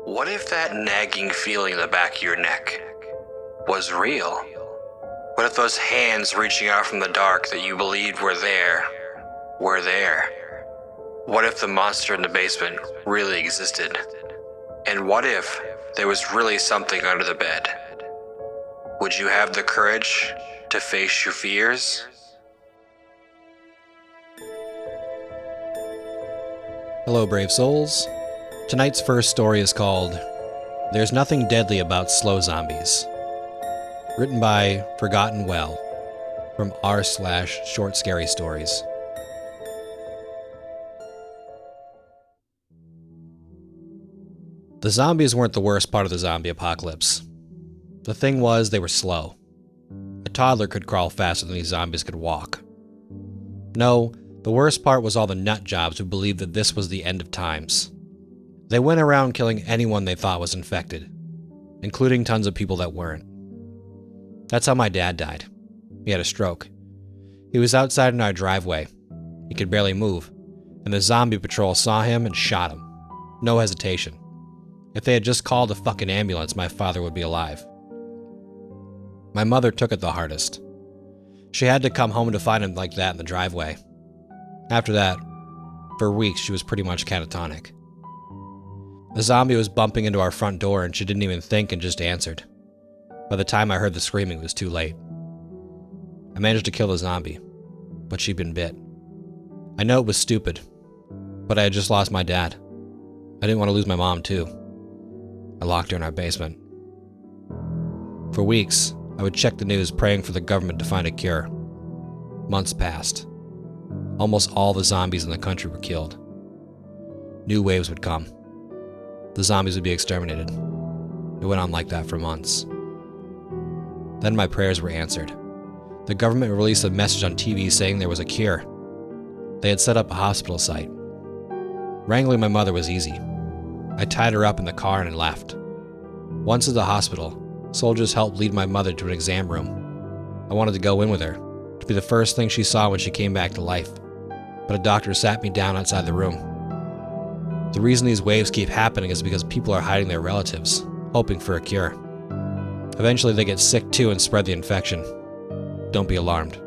What if that nagging feeling in the back of your neck was real? What if those hands reaching out from the dark that you believed were there were there? What if the monster in the basement really existed? And what if there was really something under the bed? Would you have the courage to face your fears? Hello, brave souls. Tonight's first story is called There's Nothing Deadly About Slow Zombies. Written by Forgotten Well from r/shortscarystories. The zombies weren't the worst part of the zombie apocalypse. The thing was, they were slow. A toddler could crawl faster than these zombies could walk. No, the worst part was all the nut jobs who believed that this was the end of times. They went around killing anyone they thought was infected, including tons of people that weren't. That's how my dad died. He had a stroke. He was outside in our driveway. He could barely move, and the zombie patrol saw him and shot him. No hesitation. If they had just called a fucking ambulance, my father would be alive. My mother took it the hardest. She had to come home to find him like that in the driveway. After that, for weeks she was pretty much catatonic. The zombie was bumping into our front door and she didn't even think and just answered. By the time I heard the screaming, it was too late. I managed to kill the zombie, but she'd been bit. I know it was stupid, but I had just lost my dad. I didn't want to lose my mom too. I locked her in our basement. For weeks, I would check the news praying for the government to find a cure. Months passed. Almost all the zombies in the country were killed. New waves would come. The zombies would be exterminated. It went on like that for months. Then my prayers were answered. The government released a message on TV saying there was a cure. They had set up a hospital site. Wrangling my mother was easy. I tied her up in the car and left. Once at the hospital, soldiers helped lead my mother to an exam room. I wanted to go in with her, to be the first thing she saw when she came back to life. But a doctor sat me down outside the room. The reason these waves keep happening is because people are hiding their relatives, hoping for a cure. Eventually they get sick too and spread the infection. Don't be alarmed.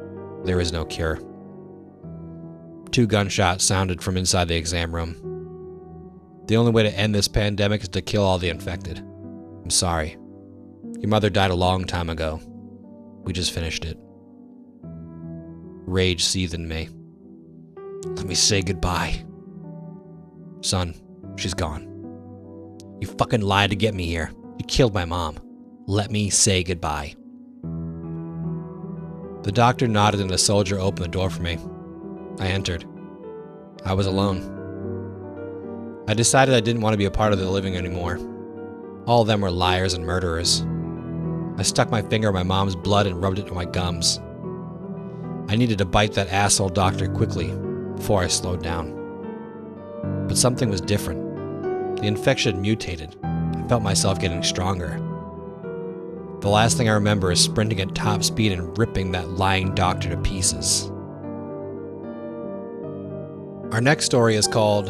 There is no cure. 2 gunshots sounded from inside the exam room. The only way to end this pandemic is to kill all the infected. I'm sorry. Your mother died a long time ago. We just finished it. Rage seethed in me. Let me say goodbye. Son, she's gone. You fucking lied to get me here. You killed my mom. Let me say goodbye. The doctor nodded and a soldier opened the door for me. I entered. I was alone. I decided I didn't want to be a part of the living anymore. All of them were liars and murderers. I stuck my finger in my mom's blood and rubbed it on my gums. I needed to bite that asshole doctor quickly before I slowed down. But something was different. The infection mutated. I felt myself getting stronger. The last thing I remember is sprinting at top speed and ripping that lying doctor to pieces. Our next story is called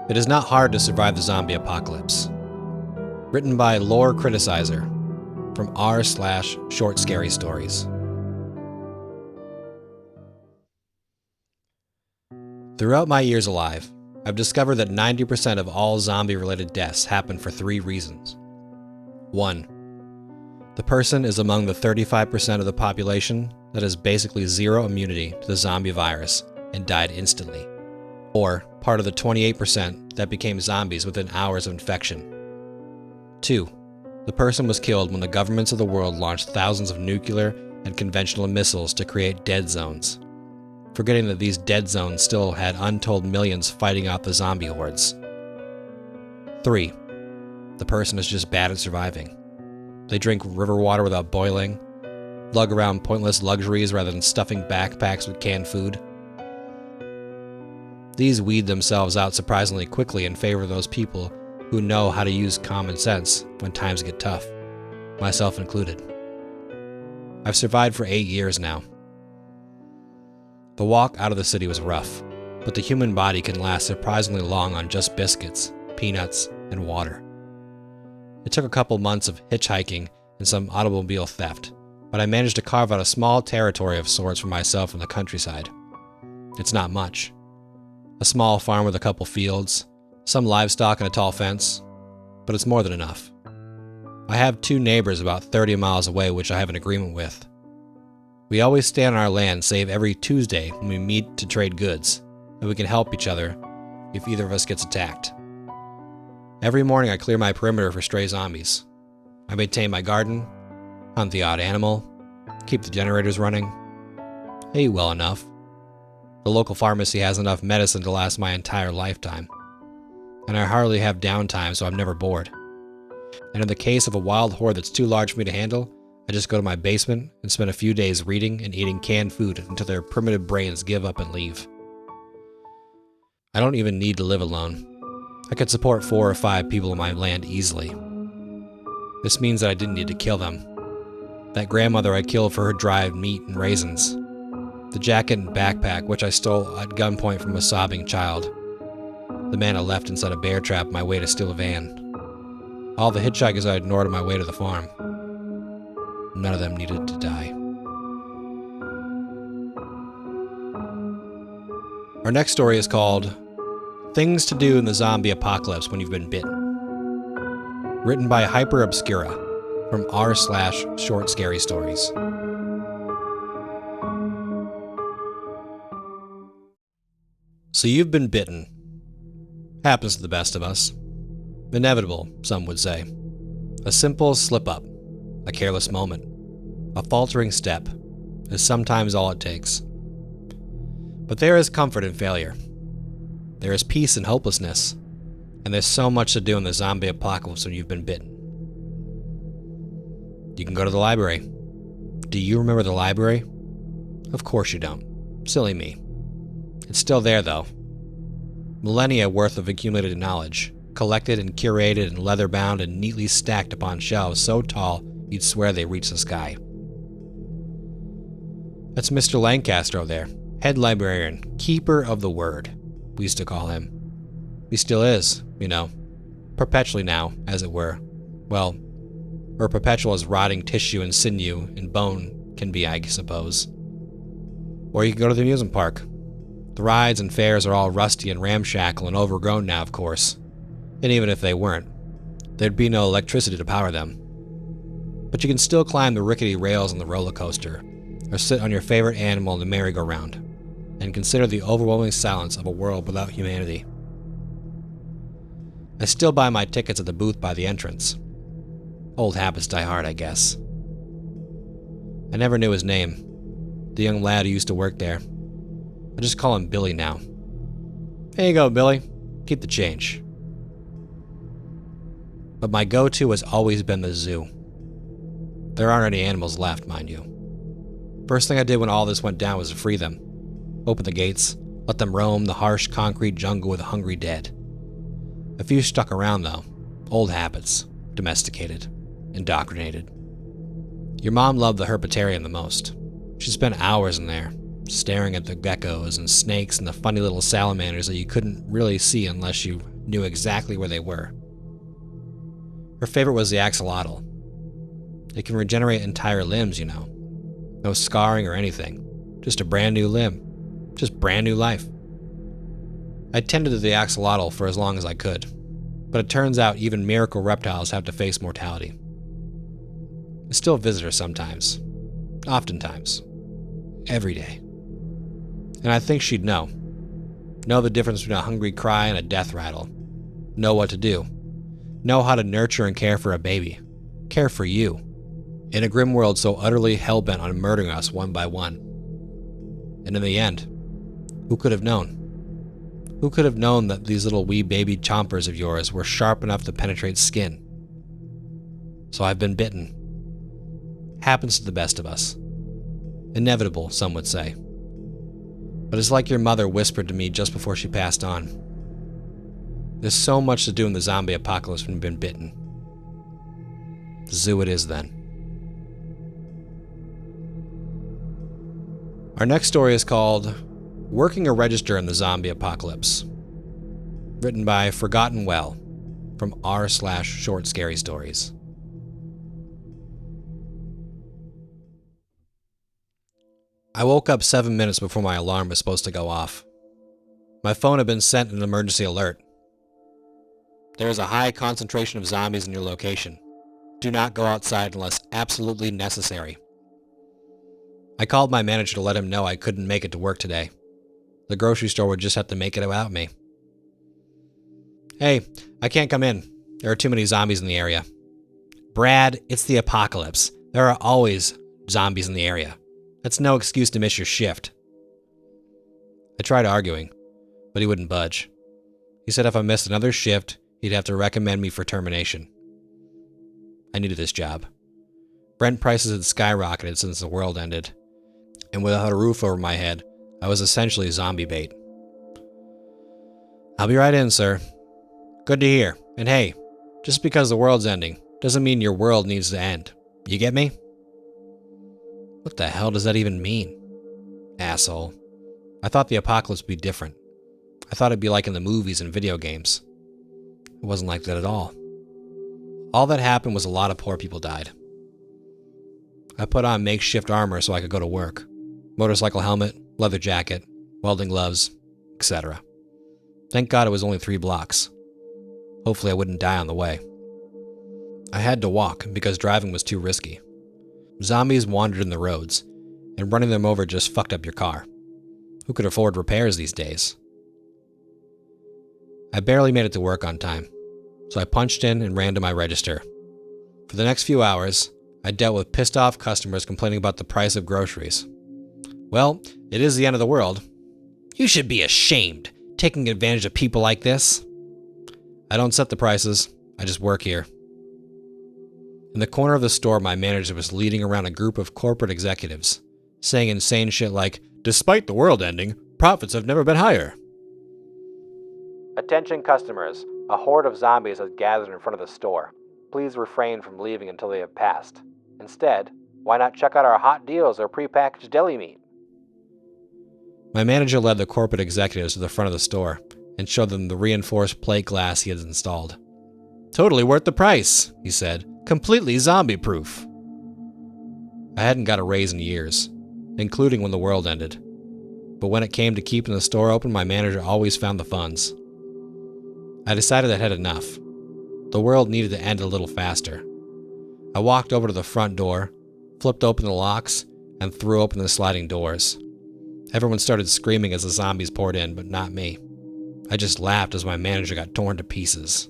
It Is Not Hard to Survive the Zombie Apocalypse. Written by Lore Criticizer from r/shortscarystories. Throughout my years alive, I've discovered that 90% of all zombie-related deaths happen for 3 reasons. 1. The person is among the 35% of the population that has basically zero immunity to the zombie virus and died instantly, or part of the 28% that became zombies within hours of infection. 2. The person was killed when the governments of the world launched thousands of nuclear and conventional missiles to create dead zones, forgetting that these dead zones still had untold millions fighting off the zombie hordes. 3. The person is just bad at surviving. They drink river water without boiling, lug around pointless luxuries rather than stuffing backpacks with canned food. These weed themselves out surprisingly quickly in favor of those people who know how to use common sense when times get tough, myself included. I've survived for 8 years now. The walk out of the city was rough, but the human body can last surprisingly long on just biscuits, peanuts, and water. It took a couple months of hitchhiking and some automobile theft, but I managed to carve out a small territory of sorts for myself in the countryside. It's not much. A small farm with a couple fields, some livestock and a tall fence, but it's more than enough. I have 2 neighbors about 30 miles away which I have an agreement with. We always stay on our land save every Tuesday when we meet to trade goods, and we can help each other if either of us gets attacked. Every morning I clear my perimeter for stray zombies. I maintain my garden, hunt the odd animal, keep the generators running. I eat well enough. The local pharmacy has enough medicine to last my entire lifetime. And I hardly have downtime, so I'm never bored. And in the case of a wild horde that's too large for me to handle, I just go to my basement and spend a few days reading and eating canned food until their primitive brains give up and leave. I don't even need to live alone. I could support 4 or 5 people on my land easily. This means that I didn't need to kill them. That grandmother I killed for her dried meat and raisins. The jacket and backpack which I stole at gunpoint from a sobbing child. The man I left inside a bear trap on my way to steal a van. All the hitchhikers I ignored on my way to the farm. None of them needed to die. Our next story is called Things to Do in the Zombie Apocalypse When You've Been Bitten. Written by Hyper Obscura from r/shortscarystories. So you've been bitten. Happens to the best of us. Inevitable, some would say. A simple slip-up. A careless moment, a faltering step, is sometimes all it takes. But there is comfort in failure. There is peace in hopelessness. And there's so much to do in the zombie apocalypse when you've been bitten. You can go to the library. Do you remember the library? Of course you don't. Silly me. It's still there, though. Millennia worth of accumulated knowledge, collected and curated and leather-bound and neatly stacked upon shelves so tall you'd swear they reached the sky. That's Mr. Lancaster over there, head librarian, keeper of the word, we used to call him. He still is, you know, perpetually now, as it were. Well, or perpetual as rotting tissue and sinew and bone can be, I suppose. Or you can go to the amusement park. The rides and fairs are all rusty and ramshackle and overgrown now, of course. And even if they weren't, there'd be no electricity to power them. But you can still climb the rickety rails on the roller coaster, or sit on your favorite animal in the merry-go-round, and consider the overwhelming silence of a world without humanity. I still buy my tickets at the booth by the entrance. Old habits die hard, I guess. I never knew his name, the young lad who used to work there. I just call him Billy now. Here you go, Billy. Keep the change. But my go-to has always been the zoo. There aren't any animals left, mind you. First thing I did when all this went down was to free them. Open the gates, let them roam the harsh concrete jungle with hungry dead. A few stuck around, though. Old habits. Domesticated. Indoctrinated. Your mom loved the herpetarium the most. She spent hours in there, staring at the geckos and snakes and the funny little salamanders that you couldn't really see unless you knew exactly where they were. Her favorite was the axolotl. It can regenerate entire limbs, you know. No scarring or anything. Just a brand new limb. Just brand new life. I tended to the axolotl for as long as I could, but it turns out even miracle reptiles have to face mortality. I still visit her sometimes. Oftentimes. Every day. And I think she'd know. Know the difference between a hungry cry and a death rattle. Know what to do. Know how to nurture and care for a baby. Care for you. In a grim world so utterly hell-bent on murdering us one by one. And in the end, who could have known? Who could have known that these little wee baby chompers of yours were sharp enough to penetrate skin? So I've been bitten. Happens to the best of us. Inevitable, some would say. But it's like your mother whispered to me just before she passed on. There's so much to do in the zombie apocalypse when you've been bitten. The zoo it is then. Our next story is called Working a Register in the Zombie Apocalypse. Written by Forgotten Well from r/shortscarystories. I woke up 7 minutes before my alarm was supposed to go off. My phone had been sent an emergency alert. There is a high concentration of zombies in your location. Do not go outside unless absolutely necessary. I called my manager to let him know I couldn't make it to work today. The grocery store would just have to make it without me. Hey, I can't come in. There are too many zombies in the area. Brad, it's the apocalypse. There are always zombies in the area. That's no excuse to miss your shift. I tried arguing, but he wouldn't budge. He said if I missed another shift, he'd have to recommend me for termination. I needed this job. Rent prices had skyrocketed since the world ended, and without a roof over my head, I was essentially zombie bait. I'll be right in, sir. Good to hear. And hey, just because the world's ending doesn't mean your world needs to end. You get me? What the hell does that even mean? Asshole. I thought the apocalypse would be different. I thought it'd be like in the movies and video games. It wasn't like that at all. All that happened was a lot of poor people died. I put on makeshift armor so I could go to work. Motorcycle helmet, leather jacket, welding gloves, etc. Thank God it was only 3 blocks. Hopefully I wouldn't die on the way. I had to walk because driving was too risky. Zombies wandered in the roads, and running them over just fucked up your car. Who could afford repairs these days? I barely made it to work on time, so I punched in and ran to my register. For the next few hours, I dealt with pissed off customers complaining about the price of groceries. Well, it is the end of the world. You should be ashamed, taking advantage of people like this. I don't set the prices, I just work here. In the corner of the store, my manager was leading around a group of corporate executives, saying insane shit like, "Despite the world ending, profits have never been higher." Attention customers, a horde of zombies has gathered in front of the store. Please refrain from leaving until they have passed. Instead, why not check out our hot deals or prepackaged deli meat? My manager led the corporate executives to the front of the store and showed them the reinforced plate glass he had installed. Totally worth the price, he said. Completely zombie-proof. I hadn't got a raise in years, including when the world ended. But when it came to keeping the store open, my manager always found the funds. I decided I'd had enough. The world needed to end a little faster. I walked over to the front door, flipped open the locks, and threw open the sliding doors. Everyone started screaming as the zombies poured in, but not me. I just laughed as my manager got torn to pieces.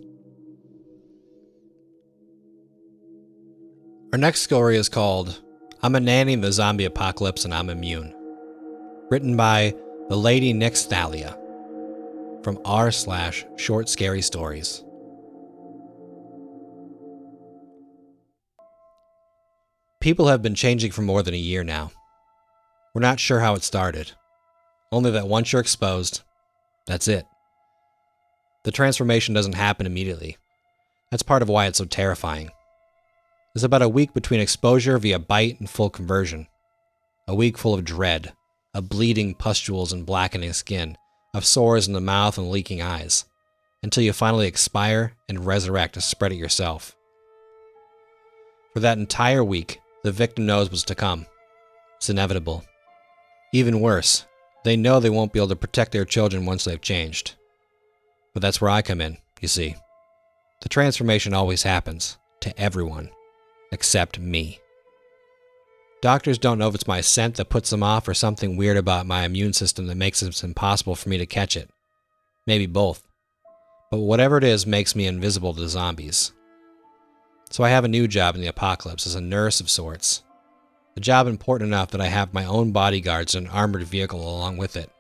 Our next story is called I'm a Nanny in the Zombie Apocalypse and I'm Immune. Written by the Lady Nix Thalia from r/shortscarystories. People have been changing for more than a year now. We're not sure how it started. Only that once you're exposed, that's it. The transformation doesn't happen immediately. That's part of why it's so terrifying. There's about a week between exposure via bite and full conversion. A week full of dread, of bleeding pustules and blackening skin, of sores in the mouth and leaking eyes, until you finally expire and resurrect to spread it yourself. For that entire week, the victim knows what's to come. It's inevitable. Even worse, they know they won't be able to protect their children once they've changed. But that's where I come in, you see. The transformation always happens, to everyone. Except me. Doctors don't know if it's my scent that puts them off or something weird about my immune system that makes it impossible for me to catch it. Maybe both. But whatever it is makes me invisible to zombies. So I have a new job in the apocalypse as a nurse of sorts. A job important enough that I have my own bodyguards and an armored vehicle along with it.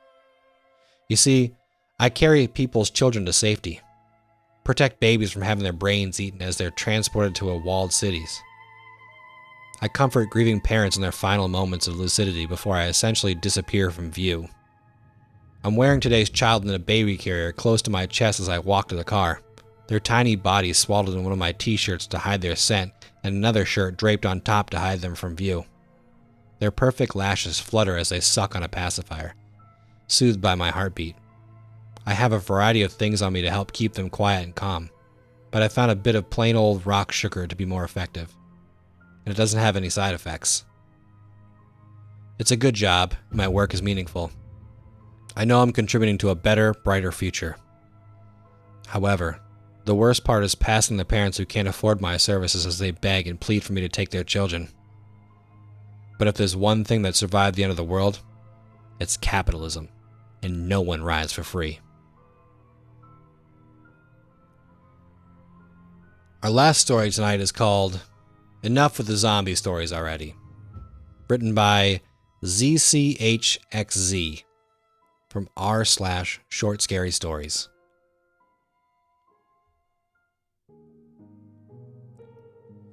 You see, I carry people's children to safety. Protect babies from having their brains eaten as they're transported to walled cities. I comfort grieving parents in their final moments of lucidity before I essentially disappear from view. I'm wearing today's child in a baby carrier close to my chest as I walk to the car, their tiny bodies swaddled in one of my t-shirts to hide their scent and another shirt draped on top to hide them from view. Their perfect lashes flutter as they suck on a pacifier, soothed by my heartbeat. I have a variety of things on me to help keep them quiet and calm. but I found a bit of plain old rock sugar to be more effective, and it doesn't have any side effects. It's a good job, and my work is meaningful. I know I'm contributing to a better, brighter future. However, the worst part is passing the parents who can't afford my services as they beg and plead for me to take their children. But if there's one thing that survived the end of the world, it's capitalism, and no one rides for free. Our last story tonight is called Enough with the Zombie Stories Already, written by ZCHXZ from r/shortscarystories.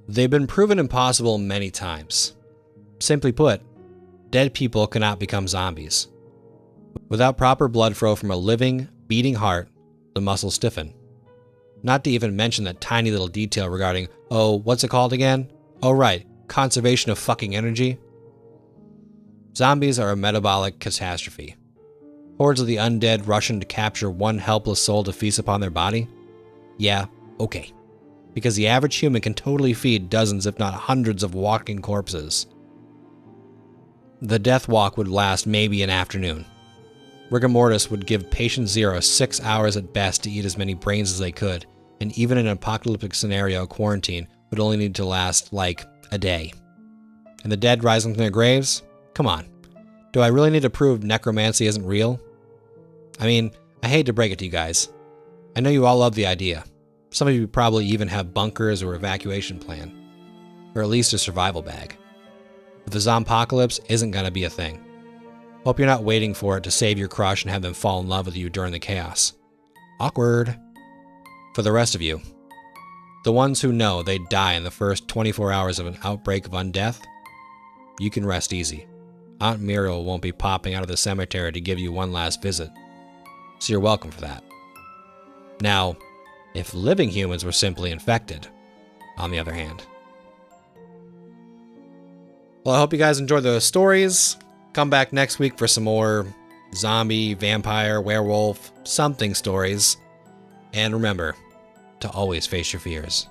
They've been proven impossible many times. Simply put, dead people cannot become zombies. Without proper blood flow from a living, beating heart, the muscles stiffen. Not to even mention that tiny little detail regarding, what's it called again? Oh right, conservation of fucking energy. Zombies are a metabolic catastrophe. Hordes of the undead rushing to capture one helpless soul to feast upon their body? Yeah, okay. Because the average human can totally feed dozens if not hundreds of walking corpses. The death walk would last maybe an afternoon. Rigor mortis would give patient zero 6 hours at best to eat as many brains as they could, and even in an apocalyptic scenario, quarantine would only need to last, like, a day. And the dead rising from their graves? Come on. Do I really need to prove necromancy isn't real? I mean, I hate to break it to you guys. I know you all love the idea. Some of you probably even have bunkers or evacuation plan, or at least a survival bag. But the zompocalypse isn't going to be a thing. Hope you're not waiting for it to save your crush and have them fall in love with you during the chaos. Awkward. For the rest of you, the ones who know they'd die in the first 24 hours of an outbreak of undeath, you can rest easy. Aunt Muriel won't be popping out of the cemetery to give you one last visit, so you're welcome for that. Now, if living humans were simply infected, on the other hand. Well, I hope you guys enjoyed the stories. Come back next week for some more zombie, vampire, werewolf, something stories. And remember to always face your fears.